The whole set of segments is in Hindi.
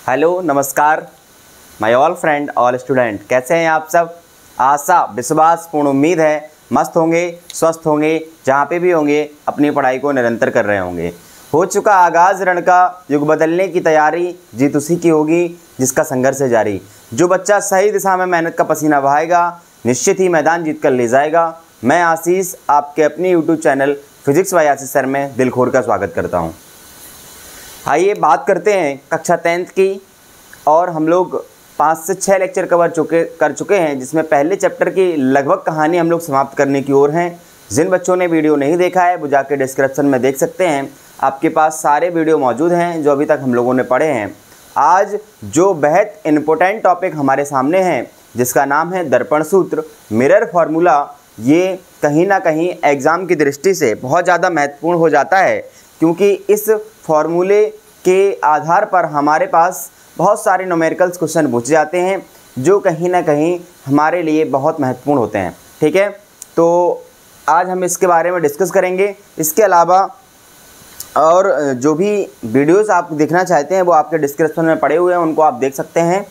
हेलो नमस्कार my all friend all student, कैसे हैं आप सब। आशा विश्वास पूर्ण उम्मीद है मस्त होंगे, स्वस्थ होंगे, जहाँ पे भी होंगे अपनी पढ़ाई को निरंतर कर रहे होंगे। हो चुका आगाज़ रण का, युग बदलने की तैयारी, जीत उसी की होगी जिसका संघर्ष है जारी। जो बच्चा सही दिशा में मेहनत का पसीना बहाएगा निश्चित ही मैदान जीत कर ले जाएगा। मैं आशीष आपके अपने यूट्यूब चैनल फिजिक्स बाय आशीष सर में दिल खोल कर स्वागत करता हूँ। आइए बात करते हैं कक्षा 10th की, और हम लोग 5 से 6 लेक्चर कर चुके हैं, जिसमें पहले चैप्टर की लगभग कहानी हम लोग समाप्त करने की ओर हैं। जिन बच्चों ने वीडियो नहीं देखा है वो जाके डिस्क्रिप्शन में देख सकते हैं, आपके पास सारे वीडियो मौजूद हैं जो अभी तक हम लोगों ने पढ़े हैं। आज जो बेहद इम्पोर्टेंट टॉपिक हमारे सामने है जिसका नाम है दर्पण सूत्र, मिरर फार्मूला, ये कहीं ना कहीं एग्ज़ाम की दृष्टि से बहुत ज़्यादा महत्वपूर्ण हो जाता है, क्योंकि इस फार्मूले के आधार पर हमारे पास बहुत सारे न्यूमेरिकल्स क्वेश्चन पूछे जाते हैं जो कहीं ना कहीं हमारे लिए बहुत महत्वपूर्ण होते हैं। ठीक है, तो आज हम इसके बारे में डिस्कस करेंगे। इसके अलावा और जो भी वीडियोस आप देखना चाहते हैं वो आपके डिस्क्रिप्शन में पड़े हुए हैं, उनको आप देख सकते हैं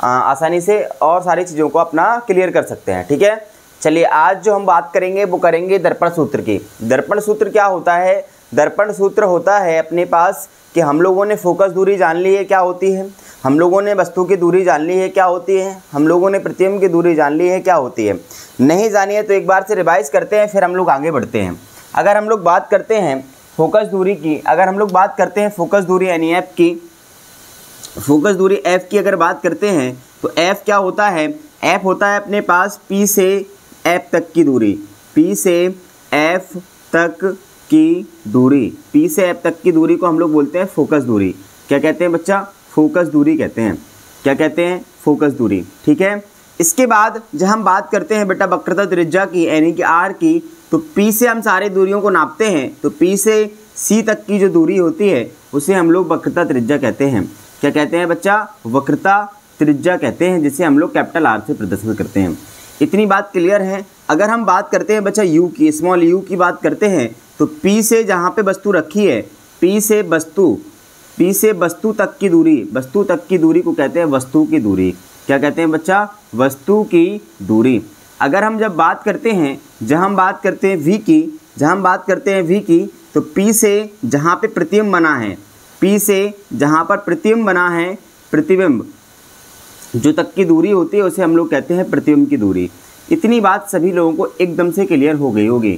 आसानी से, और सारी चीज़ों को अपना क्लियर कर सकते हैं। ठीक है, चलिए आज जो हम बात करेंगे वो करेंगे दर्पण सूत्र की। दर्पण सूत्र क्या होता है? दर्पण सूत्र होता है अपने पास कि हम लोगों ने फोकस दूरी जान ली है क्या होती है, हम लोगों ने वस्तु की दूरी जान ली है क्या होती है, हम लोगों ने प्रतिबिंब की दूरी जान ली है क्या होती है। नहीं जानी है तो एक बार से रिवाइज करते हैं, फिर हम लोग आगे बढ़ते हैं। अगर हम लोग बात करते हैं फोकस दूरी की, अगर हम लोग बात करते हैं फोकस दूरी यानी एफ की, फोकस दूरी एफ की अगर बात करते हैं तो एफ क्या होता है? एफ होता है अपने पास पी से एफ तक की दूरी, पी से एफ तक की दूरी, पी से एफ तक की दूरी को हम लोग बोलते हैं फोकस दूरी। क्या कहते हैं बच्चा? फोकस दूरी कहते हैं। क्या कहते हैं? फोकस दूरी। ठीक है, इसके बाद जब हम बात करते हैं बेटा वक्रता त्रिज्या की यानी कि आर की, तो पी से हम सारी दूरियों को नापते हैं, तो पी से सी तक की जो दूरी होती है उसे हम लोग वक्रता त्रिज्या कहते हैं। क्या कहते हैं बच्चा? वक्रता त्रिज्या कहते हैं, जिसे हम लोग कैपिटल आर से प्रदर्शित करते हैं। इतनी बात क्लियर है। अगर हम बात करते हैं बच्चा यू की, स्मॉल यू की बात करते हैं, तो पी से जहाँ पे वस्तु रखी है, पी से वस्तु तक की दूरी, वस्तु तक की दूरी को कहते हैं वस्तु की दूरी। क्या कहते हैं बच्चा? वस्तु की दूरी। अगर हम जब बात करते हैं, जहाँ हम बात करते हैं वी की, जहाँ हम बात करते हैं वी की, तो पी से जहाँ पे प्रतिबिंब बना है, पी से जहाँ पर प्रतिबिंब बना है, प्रतिबिंब जो तक की दूरी होती है उसे हम लोग कहते हैं प्रतिबिंब की दूरी। इतनी बात सभी लोगों को एकदम से क्लियर हो गई होगी,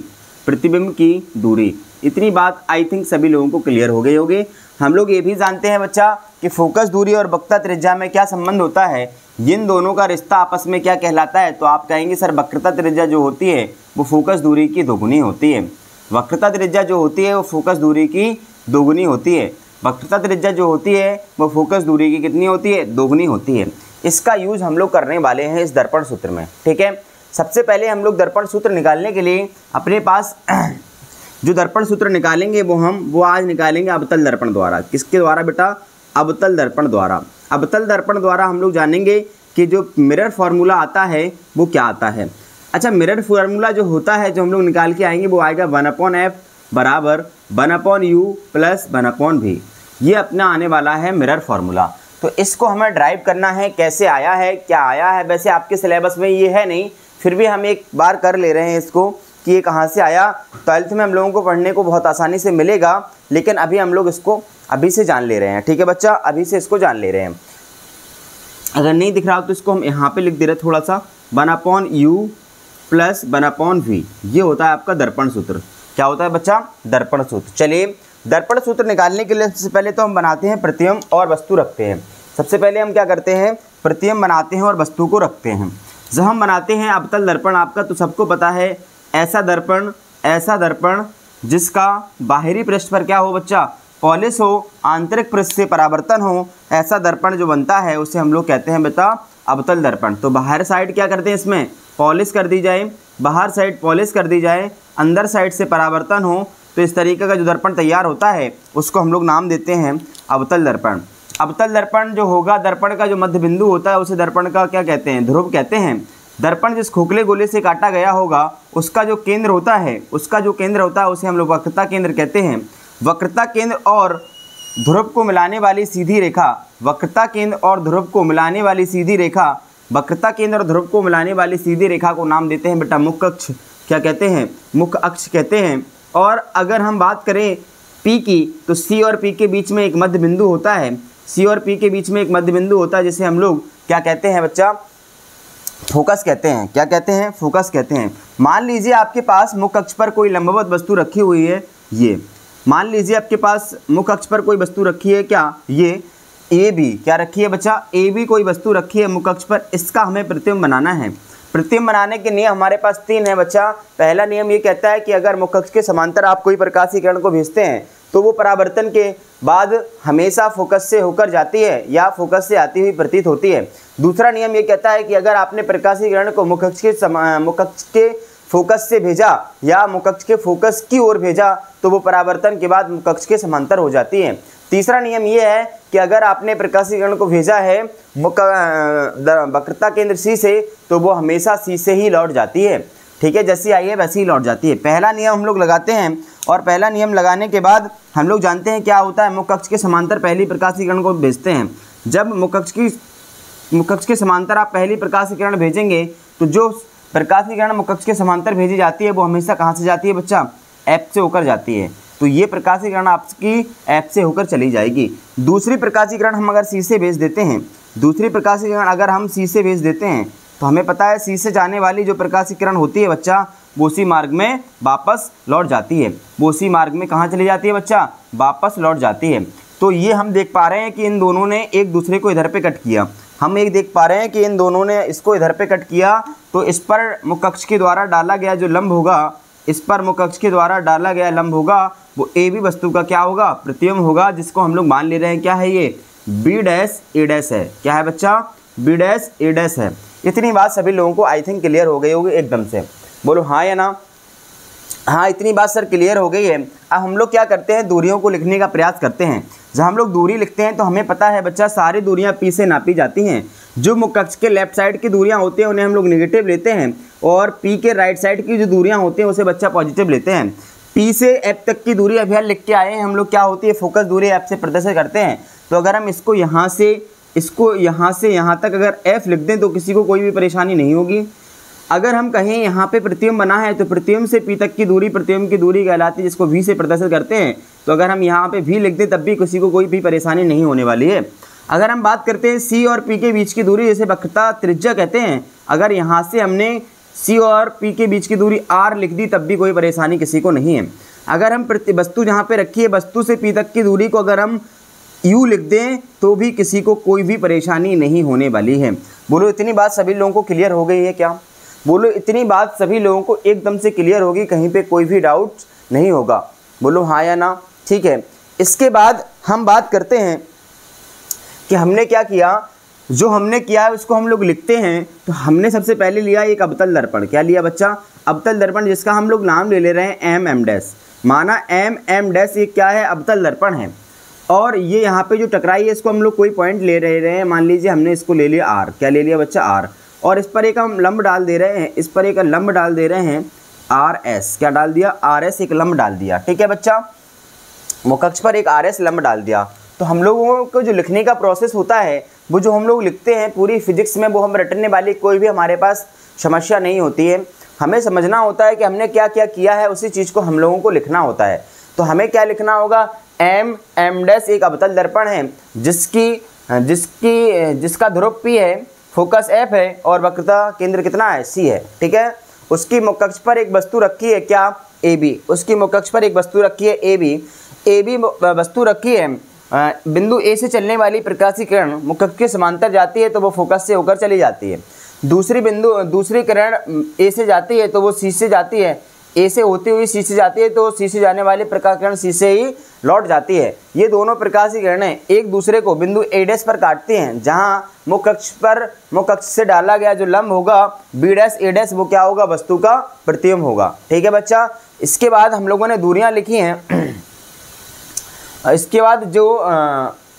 प्रतिबिंब की दूरी। इतनी बात आई थिंक सभी लोगों को क्लियर हो गई होगी। हम लोग ये भी जानते हैं बच्चा कि फोकस दूरी और वक्रता त्रिज्या में क्या संबंध होता है, इन दोनों का रिश्ता आपस में क्या कहलाता है। तो आप कहेंगे सर वक्रता त्रिज्या जो होती है वो फोकस दूरी की दोगुनी होती है। वक्रता त्रिज्या जो होती है वो फोकस दूरी की दोगुनी होती है। वक्रता त्रिज्या जो होती है वो फोकस दूरी की कितनी होती है? दोगुनी होती है। इसका यूज हम लोग करने वाले हैं इस दर्पण सूत्र में। ठीक है, सबसे पहले हम लोग दर्पण सूत्र निकालने के लिए अपने पास जो दर्पण सूत्र निकालेंगे वो आज निकालेंगे अवतल दर्पण द्वारा। किसके द्वारा बेटा? अवतल दर्पण द्वारा। अवतल दर्पण द्वारा हम लोग जानेंगे कि जो मिरर फार्मूला आता है वो क्या आता है। अच्छा, मिरर फार्मूला जो होता है जो हम लोग निकाल के आएंगे वो आएगा 1/f बराबर 1/u प्लस 1/v। ये अपना आने वाला है मिरर फार्मूला। तो इसको हमें ड्राइव करना है, कैसे आया है, क्या आया है। वैसे आपके सिलेबस में ये है नहीं, फिर भी हम एक बार कर ले रहे हैं इसको कि ये कहाँ से आया। 12th में हम लोगों को पढ़ने को बहुत आसानी से मिलेगा, लेकिन अभी हम लोग इसको अभी से जान ले रहे हैं। ठीक है बच्चा, अभी से इसको जान ले रहे हैं। अगर नहीं दिख रहा हो तो इसको हम यहाँ पे लिख दे रहे हैं थोड़ा सा, 1/u प्लस 1/v। ये होता है आपका दर्पण सूत्र। क्या होता है बच्चा? दर्पण सूत्र। चलिए, दर्पण सूत्र निकालने के लिए सबसे पहले तो हम बनाते हैं प्रतिबिंब और वस्तु रखते हैं। सबसे पहले हम क्या करते हैं? प्रतिबिंब बनाते हैं और वस्तु को रखते हैं। जब हम बनाते हैं अवतल दर्पण आपका, तो सबको पता है ऐसा दर्पण जिसका बाहरी पृष्ठ पर क्या हो बच्चा? पॉलिश हो, आंतरिक पृष्ठ से परावर्तन हो, ऐसा दर्पण जो बनता है उसे हम लोग कहते हैं बेटा अवतल दर्पण। तो बाहर साइड क्या करते हैं? इसमें पॉलिश कर दी जाए, बाहर साइड पॉलिश कर दी जाए, अंदर साइड से परावर्तन हो, तो इस तरीके का जो दर्पण तैयार होता है उसको हम लोग नाम देते हैं अवतल दर्पण। अवतल दर्पण जो होगा, दर्पण का जो मध्य बिंदु होता है उसे दर्पण का क्या कहते हैं? ध्रुव कहते हैं। दर्पण जिस खोखले गोले से काटा गया होगा उसका जो केंद्र होता है उसे हम लोग वक्रता केंद्र कहते हैं। वक्रता केंद्र और ध्रुव को मिलाने वाली सीधी रेखा, वक्रता केंद्र और ध्रुव को मिलाने वाली सीधी रेखा, वक्रता केंद्र और ध्रुव को मिलाने वाली सीधी रेखा को नाम देते हैं बेटा मुख्य अक्ष। क्या कहते हैं? मुख्य अक्ष कहते हैं। और अगर हम बात करें P की, तो C और P के बीच में एक मध्य बिंदु होता है। C और P के बीच में एक मध्य बिंदु होता है जिसे हम लोग क्या कहते हैं बच्चा? फोकस कहते हैं। क्या कहते हैं? फोकस कहते हैं। मान लीजिए आपके पास मुख्य अक्ष पर कोई लंबवत वस्तु रखी हुई है। ये मान लीजिए आपके पास मुख्य अक्ष पर कोई वस्तु रखी है। क्या? ये AB क्या रखी है बच्चा? AB कोई वस्तु रखी है मुख्य अक्ष पर। इसका हमें प्रतिबिंब बनाना है। प्रतिबिंब बनाने के नियम हमारे पास 3 है बच्चा। पहला नियम ये कहता है कि अगर मुख्य अक्ष के समांतर आप कोई प्रकाशीय किरण को भेजते हैं तो वो परावर्तन के बाद हमेशा फोकस से होकर जाती है या फोकस से आती हुई प्रतीत होती है। दूसरा नियम ये कहता है कि अगर आपने प्रकाशीय किरण को मुख्य अक्ष के फोकस से भेजा या मुख्य अक्ष के फोकस की ओर भेजा तो वो परावर्तन के बाद मुख्य अक्ष के समांतर हो जाती है। तीसरा नियम ये है कि अगर आपने प्रकाशीय किरण को भेजा है वक्रता केंद्र C से तो वो हमेशा C से ही लौट जाती है। ठीक है, जैसी आई है वैसी ही लौट जाती है। पहला नियम हम लोग लगाते हैं और पहला नियम लगाने के बाद हम लोग जानते हैं क्या होता है। मुख्य अक्ष के समांतर पहली प्रकाशीय किरण को भेजते हैं। जब मुख्य अक्ष के समांतर आप पहली प्रकाशीय किरण भेजेंगे तो जो प्रकाशीय किरण मुख्य अक्ष के समांतर भेजी जाती है वो हमेशा कहाँ से जाती है बच्चा? F से होकर जाती है। तो ये प्रकाशीय किरण आपकी F से होकर चली जाएगी। दूसरी प्रकाशीय किरण हम अगर C से भेज देते हैं, दूसरी प्रकाशीय किरण अगर हम C से भेज देते हैं तो हमें पता है C से जाने वाली जो प्रकाशीय किरण होती है बच्चा वो उसी मार्ग में वापस लौट जाती है। वो उसी मार्ग में कहाँ चली जाती है बच्चा? वापस लौट जाती है। तो ये हम देख पा रहे हैं कि इन दोनों ने एक दूसरे को इधर पे कट किया। हम एक देख पा रहे हैं कि इन दोनों ने इसको इधर पे कट किया तो इस पर मुख्य अक्ष के द्वारा डाला गया जो लंब होगा, इस पर मुख्य अक्ष के द्वारा डाला गया लंब होगा वो AB वस्तु का क्या होगा? प्रतिबिंब होगा, जिसको हम लोग मान ले रहे हैं क्या है ये? B' A' है। क्या है बच्चा? B' A' है। इतनी बात सभी लोगों को आई थिंक क्लियर हो गई होगी एकदम से। बोलो हाँ या ना? हाँ, इतनी बात सर क्लियर हो गई है। अब हम लोग क्या करते हैं? दूरियों को लिखने का प्रयास करते हैं। जब हम लोग दूरी लिखते हैं तो हमें पता है बच्चा सारी दूरियां P से नापी जाती हैं। जो मुख्य अक्ष के लेफ्ट साइड की दूरियां होती हैं उन्हें हम लोग नेगेटिव लेते हैं और P के राइट साइड की जो दूरियां होती हैं उसे बच्चा पॉजिटिव लेते हैं। P से F तक की दूरी अभी लिख के आए हैं हम लोग। क्या होती है? फोकस दूरी F से प्रदर्शित करते हैं। तो अगर हम इसको यहाँ से यहाँ तक अगर F लिख दें तो किसी को कोई भी परेशानी नहीं होगी। अगर हम कहें यहाँ पे प्रतिबिंब बना है तो प्रतिबिंब से P तक की दूरी प्रतिबिंब की दूरी कहलाती है, जिसको V से प्रदर्शित करते हैं। तो अगर हम यहाँ पे V लिख दें तब भी किसी को कोई भी परेशानी नहीं होने वाली है। अगर हम बात करते हैं C और P के बीच की दूरी, जैसे वक्रता त्रिज्या कहते हैं, अगर यहाँ से हमने C और P के बीच की दूरी R लिख दी तब भी कोई परेशानी किसी को नहीं है। अगर हम वस्तु जहाँ पे रखी है वस्तु से P तक की दूरी को अगर हम U लिख दें तो भी किसी को कोई भी परेशानी नहीं होने वाली है। बोलो इतनी बात सभी लोगों को क्लियर हो गई है क्या? बोलो इतनी बात सभी लोगों को एकदम से क्लियर होगी, कहीं पे कोई भी डाउट नहीं होगा। बोलो हाँ या ना? ठीक है। इसके बाद हम बात करते हैं कि हमने क्या किया। जो हमने किया है उसको हम लोग लिखते हैं। तो हमने सबसे पहले लिया एक अवतल दर्पण। क्या लिया बच्चा? अवतल दर्पण, जिसका हम लोग नाम ले रहे हैं MM'। माना MM' ये क्या है? अवतल दर्पण है। और ये यहाँ पे जो टकराई है इसको हम लोग कोई पॉइंट ले रहे हैं। मान लीजिए हमने इसको ले लिया R। क्या ले लिया बच्चा? R। और इस पर एक हम लंब डाल दे रहे हैं, इस पर एक लंब डाल दे रहे हैं RS। क्या डाल दिया? RS एक लंब डाल दिया। ठीक है बच्चा, मुख्य अक्ष पर एक RS लंब डाल दिया। तो हम लोगों को जो लिखने का प्रोसेस होता है वो जो हम लोग लिखते हैं पूरी फिजिक्स में, वो हम रटने वाली कोई भी हमारे पास समस्या नहीं होती है। हमें समझना होता है कि हमने क्या क्या किया है, उसी चीज़ को हम लोगों को लिखना होता है। तो हमें क्या लिखना होगा? MM' एक अवतल दर्पण है जिसका ध्रुव P है, फोकस F है और वक्रता केंद्र कितना है? C है। ठीक है। उसकी मुख्य अक्ष पर एक वस्तु रखी है क्या? AB। उसकी मुख्य अक्ष पर एक वस्तु रखी है AB वस्तु रखी है। बिंदु A से चलने वाली प्रकाशीय किरण मुख्य अक्ष के समांतर जाती है तो वो फोकस से होकर चली जाती है। दूसरी किरण A से जाती है तो वो C से जाती है। A से होती हुई C से जाती है तो C से जाने वाली प्रकाश किरण C से ही लौट जाती है। ये दोनों प्रकाशीय किरणें एक दूसरे को बिंदु A' पर काटती हैं, जहां मुख्य अक्ष से डाला गया जो लंब होगा B', वो क्या होगा? वस्तु का प्रतिबिंब होगा। ठीक है बच्चा। इसके बाद हम लोगों ने दूरियां लिखी हैं। इसके बाद जो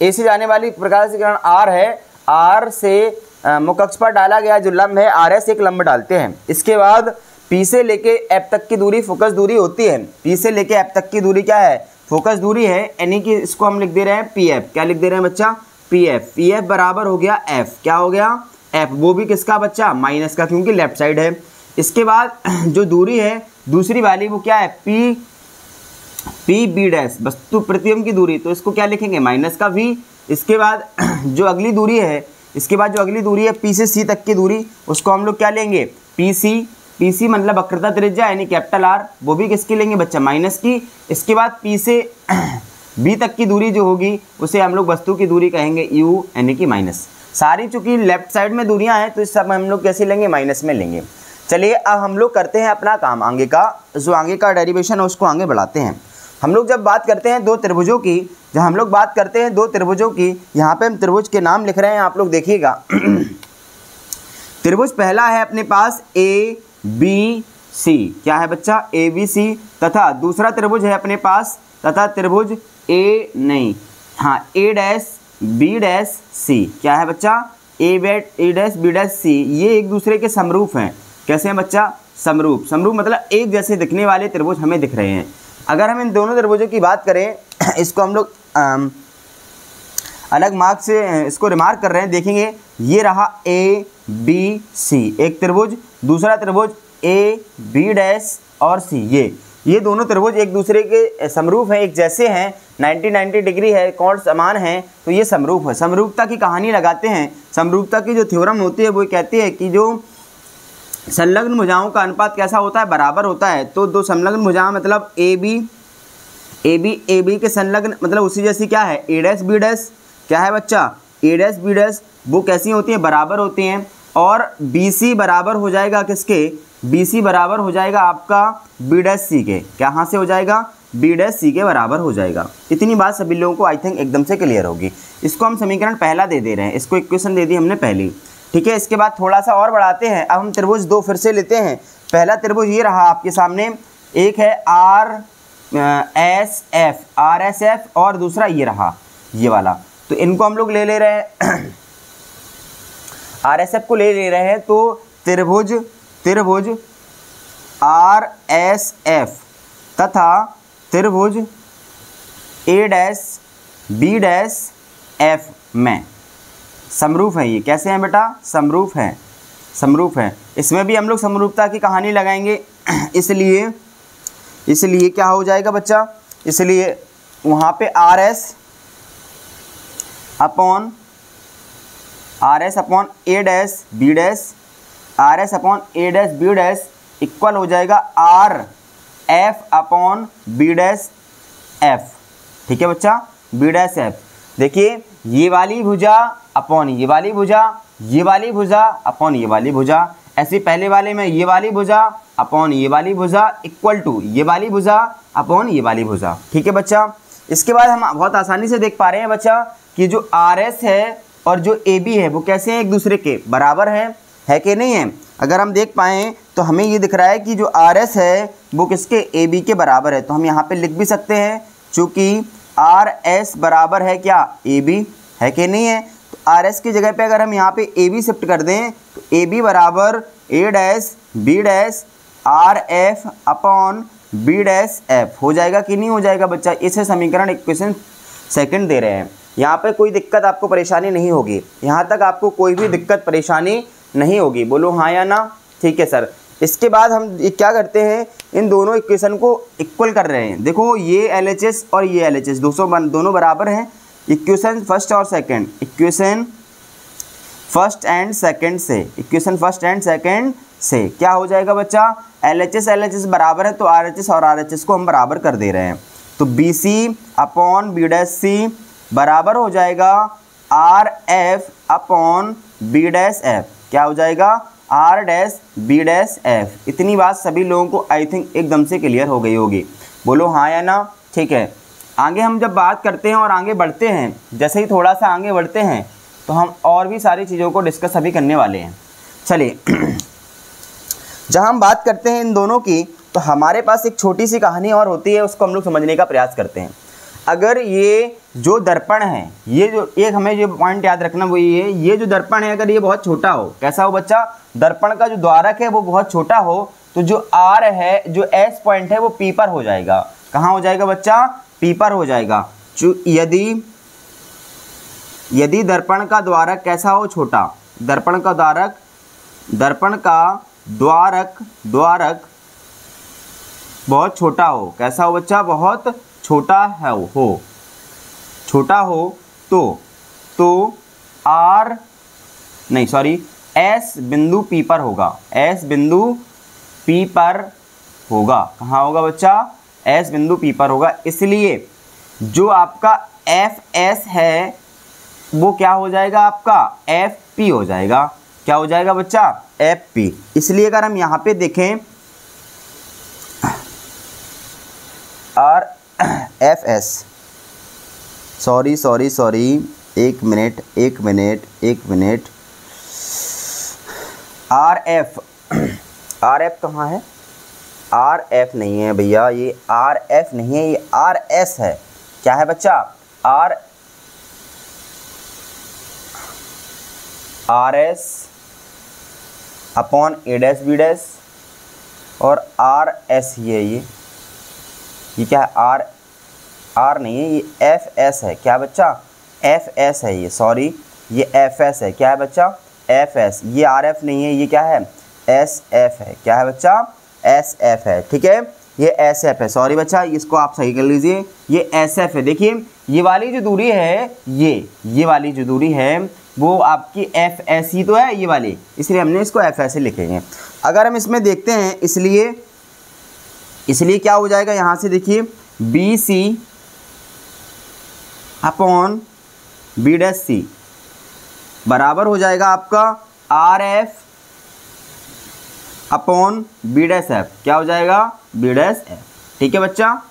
A से जाने वाली प्रकाशीय किरण R है, R से मुख्य अक्ष पर डाला गया जो लंब है RS एक लंब डालते हैं। इसके बाद P से लेके F तक की दूरी फोकस दूरी होती है। P से लेके F तक की दूरी क्या है? फोकस दूरी है यानी कि इसको हम लिख दे रहे हैं PF। क्या लिख दे रहे हैं बच्चा? PF बराबर हो गया F। क्या हो गया? F। वो भी किसका बच्चा? माइनस का, क्योंकि लेफ्ट साइड है। इसके बाद जो दूरी है दूसरी वाली वो क्या है? PB डैश, वस्तु प्रतिबिंब की दूरी, तो इसको क्या लिखेंगे? माइनस का V। इसके बाद जो अगली दूरी है, P से C तक की दूरी, उसको हम लोग क्या लेंगे? PC मतलब वक्रता त्रिज्या यानी कैपिटल R, वो भी किसकी लेंगे बच्चा? माइनस की। इसके बाद P से B तक की दूरी जो होगी उसे हम लोग वस्तु की दूरी कहेंगे U यानी कि माइनस। सारी चूंकि लेफ्ट साइड में दूरियां हैं तो इस सब हम लोग कैसे लेंगे? माइनस में लेंगे। चलिए अब हम लोग करते हैं अपना काम, आगे का डेरिवेशन है उसको आगे बढ़ाते हैं। हम लोग जब बात करते हैं दो त्रिभुजों की, यहाँ पे हम त्रिभुज के नाम लिख रहे हैं, आप लोग देखिएगा। त्रिभुज पहला है अपने पास ABC। क्या है बच्चा? ABC। तथा दूसरा त्रिभुज है अपने पास, त्रिभुज A dash B dash C। क्या है बच्चा? A dash B dash C। ये एक दूसरे के समरूप हैं। कैसे हैं बच्चा? समरूप मतलब एक जैसे दिखने वाले त्रिभुज हमें दिख रहे हैं। अगर हम इन दोनों त्रिभुजों की बात करें, इसको हम लोग अलग मार्क से इसको रिमार्क कर रहे हैं, देखेंगे ये रहा ABC एक त्रिभुज, दूसरा त्रिभुज AB डैश और C। ये दोनों त्रिभुज एक दूसरे के समरूप हैं, एक जैसे हैं, 90 डिग्री है, कोण समान है, तो ये समरूप है। समरूपता की कहानी लगाते हैं। समरूपता की जो थ्योरम होती है वो कहती है कि जो संलग्न भुजाओं का अनुपात कैसा होता है? बराबर होता है। तो दो संलग्न भुजाएं मतलब AB के संलग्न मतलब उसी जैसी क्या है? A dash B dash. क्या है बच्चा? A डैश B डैश, वो कैसी होती हैं? बराबर होती हैं। और BC बराबर हो जाएगा किसके? BC बराबर हो जाएगा आपका B डैश C के। कहाँ से हो जाएगा? B डैश C के बराबर हो जाएगा। इतनी बात सभी लोगों को आई थिंक एकदम से क्लियर होगी। इसको हम समीकरण पहला दे रहे हैं, इसको इक्वेशन दे दी हमने पहली, ठीक है। इसके बाद थोड़ा सा और बढ़ाते हैं। अब हम त्रिभुज दो फिर से लेते हैं। पहला त्रिभुज ये रहा आपके सामने, एक है RSF और दूसरा ये रहा ये वाला। तो इनको हम लोग ले रहे हैं RSF को ले रहे हैं। तो त्रिभुज RSF तथा त्रिभुज A dash B dash F में समरूप है। ये कैसे हैं बेटा? समरूप हैं। इसमें भी हम लोग समरूपता की कहानी लगाएंगे। इसलिए क्या हो जाएगा बच्चा? इसलिए वहाँ पे RS upon A dash B dash, RS upon A dash B dash equal हो जाएगा RF upon B dash F। ठीक है बच्चा? B dash F। देखिए ये वाली भुजा अपॉन ये वाली भुजा, ये वाली भुजा अपॉन ये वाली भुजा, ऐसे पहले वाले में ये वाली भुजा अपॉन ये वाली भुजा इक्वल टू ये वाली भुजा अपॉन ये वाली भुजा। ठीक है बच्चा? इसके बाद हम बहुत आसानी से देख पा रहे हैं बच्चा कि जो RS है और जो AB है वो कैसे हैं? एक दूसरे के बराबर है कि नहीं है? अगर हम देख पाएँ तो हमें ये दिख रहा है कि जो RS है वो किसके? AB के बराबर है। तो हम यहाँ पे लिख भी सकते हैं, चूँकि RS बराबर है क्या? AB, है कि नहीं है? तो RS की जगह पे अगर हम यहाँ पे AB शिफ्ट कर दें तो AB बराबर A dash B dash RF upon B dash F हो जाएगा कि नहीं हो जाएगा बच्चा? इसे समीकरण इक्वेशन सेकंड दे रहे हैं। यहाँ पे कोई दिक्कत आपको परेशानी नहीं होगी, यहाँ तक आपको कोई भी दिक्कत परेशानी नहीं होगी। बोलो हाँ या ना? ठीक है सर। इसके बाद हम क्या करते हैं? इन दोनों इक्वेशन को इक्वल कर रहे हैं। देखो ये LHS और ये LHS दोनों बराबर हैं। इक्वेशन फर्स्ट और second, equation first and second से क्या हो जाएगा बच्चा? LHS बराबर है तो RHS और RHS को हम बराबर कर दे रहे हैं। तो BC upon B dash C बराबर हो जाएगा RF upon B dash F। क्या हो जाएगा? R dash B dash F। इतनी बात सभी लोगों को आई थिंक एकदम से क्लियर हो गई होगी। बोलो हाँ या ना? ठीक है। आगे हम जब बात करते हैं और आगे बढ़ते हैं, जैसे ही थोड़ा सा आगे बढ़ते हैं तो हम और भी सारी चीज़ों को डिस्कस अभी करने वाले हैं। चलिए जहाँ हम बात करते हैं इन दोनों की, तो हमारे पास एक छोटी सी कहानी और होती है, उसको हम लोग समझने का प्रयास करते हैं। अगर ये जो दर्पण है, ये जो एक हमें जो पॉइंट याद रखना वो ये जो दर्पण है अगर ये बहुत छोटा हो, कैसा हो बच्चा? दर्पण का जो द्वारक है वो बहुत छोटा हो, तो जो R है, जो S पॉइंट है वो P पर हो जाएगा। कहाँ हो जाएगा बच्चा? P पी पर हो जाएगा। यदि दर्पण का द्वारक कैसा हो, छोटा, दर्पण का द्वारक बहुत छोटा हो, कैसा हो बच्चा, बहुत छोटा है हो, छोटा हो तो एस बिंदु पी पर होगा, एस बिंदु पी पर होगा। कहाँ होगा बच्चा, एस बिंदु पी पर होगा। इसलिए जो आपका एफ एस है वो क्या हो जाएगा, आपका एफ पी हो जाएगा। क्या हो जाएगा बच्चा, एफ पी। इसलिए अगर हम यहाँ पे देखें आर एफ एस, सॉरी एक मिनट, आर एफ कहाँ है, आर एफ नहीं है भैया, ये आर एफ नहीं है, ये आर एस है। क्या है बच्चा, आर एस अपॉन ए डैश बी डैश और आर एस ही है। ये क्या है, आर नहीं है, ये एफ एस है। क्या बच्चा, एफ एस है ये, सॉरी ये एफ एस है। क्या है बच्चा, एफ एस। ये आर एफ नहीं है, ये क्या है, एस एफ है। क्या है बच्चा, एस एफ है। ठीक है, ये एस एफ है, सॉरी बच्चा इसको आप सही कर लीजिए, ये एस एफ है। देखिए ये वाली जो दूरी है, ये वाली जो दूरी है वो आपकी एफ एस ही तो है ये वाली, इसलिए हमने इसको एफ एस ही लिखेंगे। अगर हम इसमें देखते हैं, इसलिए क्या हो जाएगा, यहाँ से देखिए b c upon b dash c बराबर हो जाएगा आपका r f upon b dash f. क्या हो जाएगा, बी डैश एफ। ठीक है बच्चा,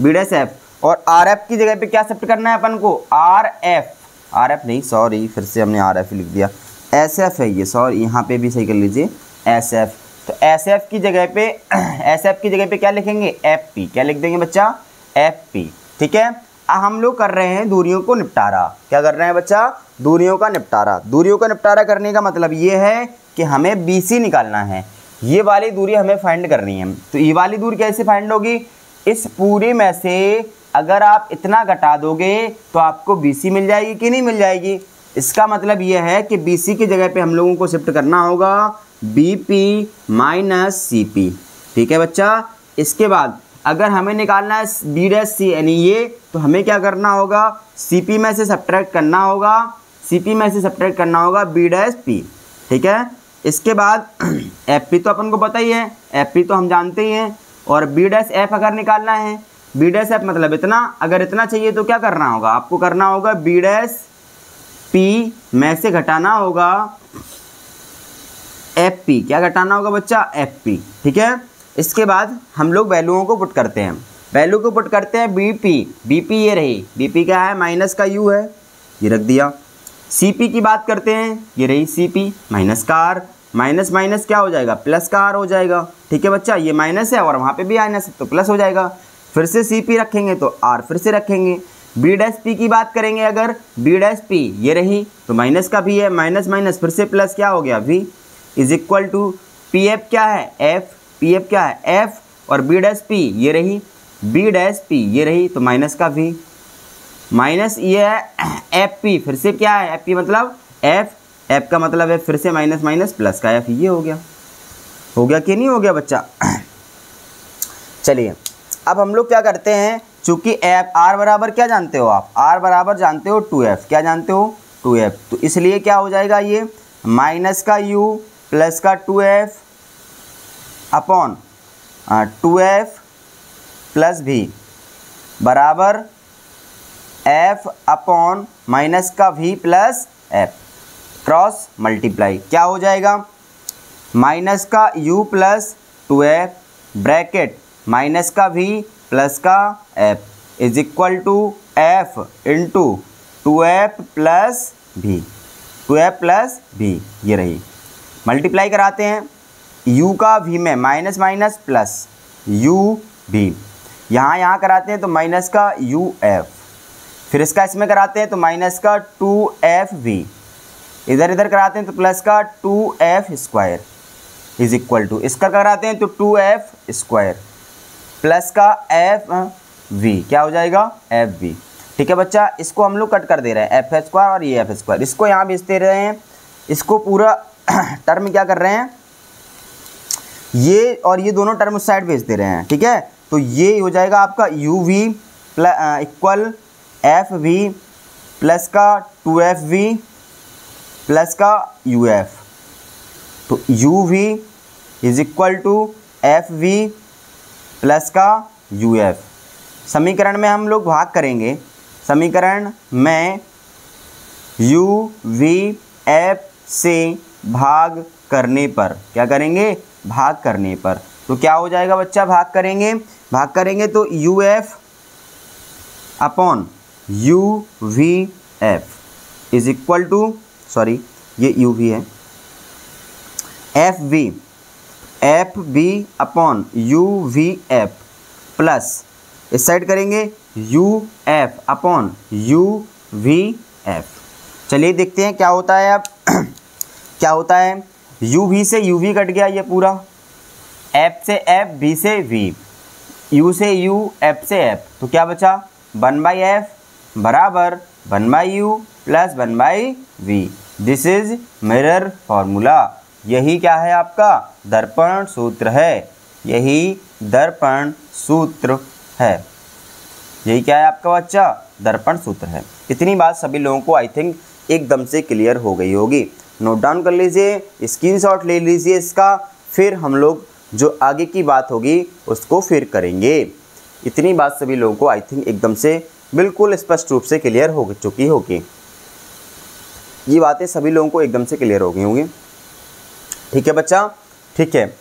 बी डैश एफ। और आर एफ की जगह पे क्या शिफ्ट करना है अपन को, आर एफ नहीं, सॉरी फिर से हमने आर एफ लिख दिया, एस एफ है ये, सॉरी यहाँ पे भी सही कर लीजिए, एस एफ। तो एस एफ की जगह पे क्या लिखेंगे, एफ पी। क्या लिख देंगे बच्चा, एफ पी। ठीक है, हम लोग कर रहे हैं दूरियों को निपटारा। क्या कर रहे हैं बच्चा, दूरियों का निपटारा करने का मतलब ये है कि हमें बी सी निकालना है, ये वाली दूरी हमें फाइंड करनी है। तो ये वाली दूरी कैसे फाइंड होगी, इस पूरे में से अगर आप इतना घटा दोगे तो आपको BC मिल जाएगी कि नहीं मिल जाएगी। इसका मतलब ये है कि BC की जगह पे हम लोगों को शिफ्ट करना होगा BP माइनस CP। ठीक है बच्चा, इसके बाद अगर हमें निकालना है B डैश C यानी ये, तो हमें क्या करना होगा, CP में से सब्ट्रैक्ट करना होगा B डैश P। ठीक है, इसके बाद FP तो अपन को पता ही है, FP तो हम जानते ही हैं। और B डैश F अगर निकालना है, B डैश F मतलब इतना, अगर इतना चाहिए तो क्या करना होगा, आपको करना होगा B डैश P में से घटाना होगा FP। क्या घटाना होगा बच्चा, FP। ठीक है, इसके बाद हम लोग वैल्यूओं को पुट करते हैं, BP ये रही, BP क्या है, माइनस का U है, ये रख दिया। CP की बात करते हैं, ये रही CP, माइनस का R, माइनस माइनस क्या हो जाएगा, प्लस का R हो जाएगा। ठीक है बच्चा, ये माइनस है और वहाँ पे भी माइनस है तो प्लस हो जाएगा। फिर से CP रखेंगे तो R फिर से रखेंगे। B डैश P की बात करेंगे अगर, B डैश P ये रही तो माइनस का भी है, माइनस माइनस फिर से प्लस क्या हो गया, V is equal to PF क्या है, F, PF क्या है, F और B डैश P ये रही, B डैश P ये रही तो माइनस का V, माइनस ये है FP, फिर से क्या है FP मतलब F का मतलब है फिर से माइनस माइनस प्लस का F। ये हो गया कि नहीं हो गया बच्चा। चलिए अब हम लोग क्या करते हैं, चूंकि R बराबर क्या जानते हो आप, R बराबर जानते हो 2F। क्या जानते हो, 2F। तो इसलिए क्या हो जाएगा, ये माइनस का U प्लस का 2F upon 2F plus V बराबर F अपॉन माइनस का V plus F cross multiply. क्या हो जाएगा, माइनस का U plus 2F bracket minus का V प्लस का F is equal to F into 2F plus V, ये रही। मल्टीप्लाई कराते हैं, U का V में minus minus plus U V, यहाँ कराते हैं तो माइनस का UF, फिर इसका इसमें कराते हैं तो माइनस का 2FV, इधर कराते हैं तो प्लस का 2F square is equal to, इसका कराते हैं तो 2F स्क्वायर प्लस का F वी, क्या हो जाएगा एफ वी। ठीक है बच्चा, इसको हम लोग कट कर दे रहे हैं एफ स्क्वायर और ये एफ स्क्वायर, इसको यहाँ भेज दे रहे हैं, इसको पूरा टर्म क्या कर रहे हैं, ये और ये दोनों टर्म उस साइड भेज दे रहे हैं। ठीक है, तो ये हो जाएगा आपका U V equal F V plus का 2FV प्लस का यू एफ। तो U V is equal to F V plus का यू एफ। समीकरण में हम लोग भाग करेंगे, समीकरण में यू वी एफ से भाग करने पर क्या करेंगे, भाग करने पर, तो क्या हो जाएगा बच्चा, भाग करेंगे तो U F upon U V F is equal to, sorry ये यू वी है, F V upon U V F plus इस साइड करेंगे U F upon U V F. चलिए देखते हैं क्या होता है। अब क्या होता है, यू वी से यू वी कट गया ये पूरा, एफ से एफ, वी से वी, यू से यू, एफ से एफ, तो क्या बचा 1/f बराबर 1/u plus 1/v। This is mirror formula. यही क्या है आपका दर्पण सूत्र है, यही दर्पण सूत्र है, यही क्या है आपका बच्चा दर्पण सूत्र है। इतनी बात सभी लोगों को आई थिंक एकदम से क्लियर हो गई होगी। नोट डाउन कर लीजिए, स्क्रीनशॉट ले लीजिए इसका, फिर हम लोग जो आगे की बात होगी उसको फिर करेंगे। इतनी बात सभी लोगों को आई थिंक एकदम से बिल्कुल स्पष्ट रूप से क्लियर हो चुकी होगी। ये बातें सभी लोगों को एकदम से क्लियर हो गई होंगी। ठीक है बच्चा, ठीक है,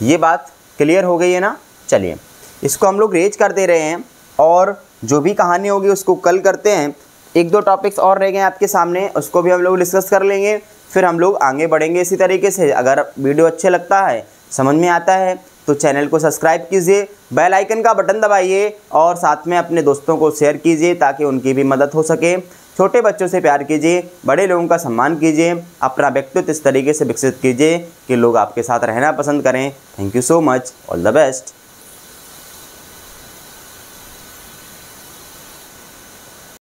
ये बात क्लियर हो गई है ना। चलिए इसको हम लोग रेज कर दे रहे हैं और जो भी कहानी होगी उसको कल करते हैं। 1-2 टॉपिक्स और रह गए आपके सामने, उसको भी हम लोग डिस्कस कर लेंगे, फिर हम लोग आगे बढ़ेंगे इसी तरीके से। अगर वीडियो अच्छे लगता है, समझ में आता है, तो चैनल को सब्सक्राइब कीजिए, बेल आइकन का बटन दबाइए और साथ में अपने दोस्तों को शेयर कीजिए ताकि उनकी भी मदद हो सके। छोटे बच्चों से प्यार कीजिए, बड़े लोगों का सम्मान कीजिए, अपना व्यक्तित्व इस तरीके से विकसित कीजिए कि लोग आपके साथ रहना पसंद करें। Thank you so much, all the best.